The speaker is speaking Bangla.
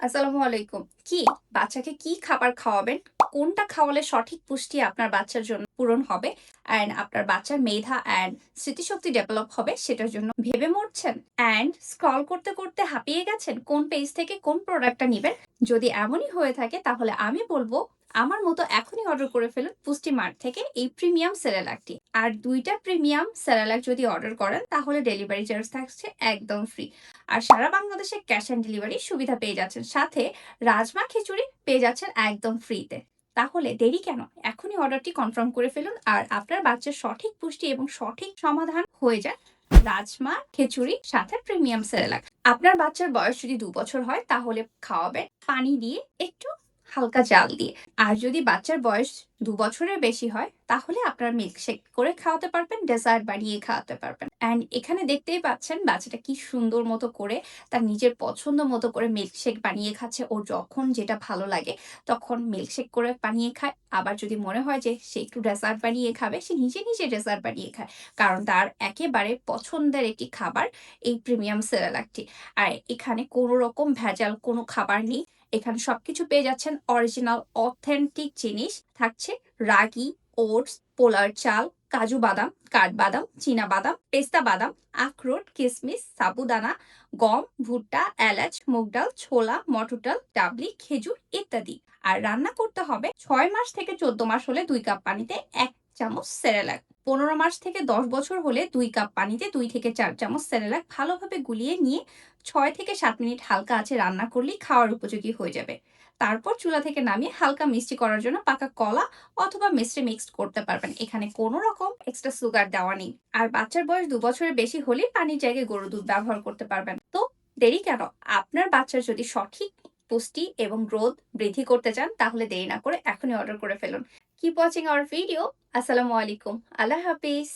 আসসালামু আলাইকুম। বাচ্চাকে কি খাবার খাওয়াবেন? কোনটা খাওয়ালে সঠিক পুষ্টি আপনার বাচ্চার জন্য পূরণ হবে অ্যান্ড আপনার বাচ্চার মেধা অ্যান্ড স্মৃতিশক্তি ডেভেলপ হবে সেটার জন্য ভেবে মরছেন? অ্যান্ড স্ক্রল করতে, করতে হাঁপিয়ে গেছেন কোন পেজ থেকে কোন প্রোডাক্টটা নিবেন? যদি এমনই হয়ে থাকে তাহলে আমি বলব আমার মতো এখনই অর্ডার করে ফেলুন পুষ্টিমার্ট থেকে এই প্রিমিয়াম সেরেলাকটি। আর ২ টা প্রিমিয়াম সেরেলাক যদি অর্ডার করেন তাহলে ডেলিভারি চার্জ থাকছে একদম ফ্রি। আর সারা বাংলাদেশে ক্যাশ অন ডেলিভারি সুবিধা পেয়ে যাচ্ছেন। সাথে রাজমা খিচুড়ি পেয়ে যাচ্ছেন একদম ফ্রিতে। তাহলে দেরি কেন? এখনই অর্ডারটি কনফার্ম করে ফেলুন আর আপনার বাচ্চার সঠিক পুষ্টি এবং সঠিক সমাধান হয়ে যায় রাজমা খিচুড়ি সাথে প্রিমিয়াম সেরেলাক। আপনার বাচ্চার বয়স যদি ২ বছর হয় তাহলে খাওয়াবেন পানি দিয়ে একটু হালকা জাল দিয়ে। আর যদি বাচ্চার বয়স ২ বছরের বেশি হয় তাহলে আপনার মিল্কশেক করে খাওয়াতে পারবেন, ডেজার্ট বানিয়ে খাওয়াতে পারবেন। অ্যান্ড এখানে দেখতেই পাচ্ছেন বাচ্চাটা কি সুন্দর মতো করে তার নিজের পছন্দ মতো করে মিল্কশেক বানিয়ে খাচ্ছে। ওর যখন যেটা ভালো লাগে তখন মিল্কশেক করে বানিয়ে খায়। আবার যদি মনে হয় যে সে একটু ডেজার্ট বানিয়ে খাবে, সে নিজে, নিজে ডেজার্ট বানিয়ে খায়। কারণ তার একেবারে পছন্দের একটি খাবার এই প্রিমিয়াম সেরেলাকটি। আর এখানে কোনো রকম ভেজাল কোনো খাবার নেই। এখানে সবকিছু পেয়ে যাচ্ছেন অরিজিনাল অথেন্টিক জিনিস। থাকছে রাগি, ওটস, পোলার চাল, কাজু বাদাম, কাঠবাদাম, চীনাবাদাম, পেস্তা বাদাম, আখরোট, কিশমিশ, সাবুদানা, গম, ভুট্টা, এলাচ, মুগ ডাল, ছোলা, মটর ডাল, ডাবলি, খেজুর ইত্যাদি। আর রান্না করতে হবে ৬ মাস থেকে ১৪ মাস হলে ২ কাপ পানিতে ১ চামচ সেরেলাক। ১৫ মাস থেকে ১০ বছর হলে ২ কাপ পানিতে ২ থেকে ৪ চামচ সেরেলাক ভালোভাবে গুলিয়ে নিয়ে ৬ থেকে ৭ মিনিট হালকা আঁচে রান্না করলেই খাওয়ার উপযোগী হয়ে যাবে। তারপর চুলা থেকে নামিয়ে হালকা মিষ্টি করার জন্য পাকা কলা অথবা মিশ্রি মিক্সড করতে পারবেন। এখানে কোনো রকম এক্সট্রা সুগার দেওয়া নেই। আর বাচ্চার বয়স ২ বছরের বেশি হলে পানির জায়গায় গরুর দুধ ব্যবহার করতে পারবেন। তো দেরি কেন? আপনার বাচ্চার যদি সঠিক পুষ্টি এবং গ্রোথ বৃদ্ধি করতে চান তাহলে দেরি না করে এখনই অর্ডার করে ফেলুন। Keep watching hour video. আসসালামু আলাইকুম। আল্লাহ হাফিজ।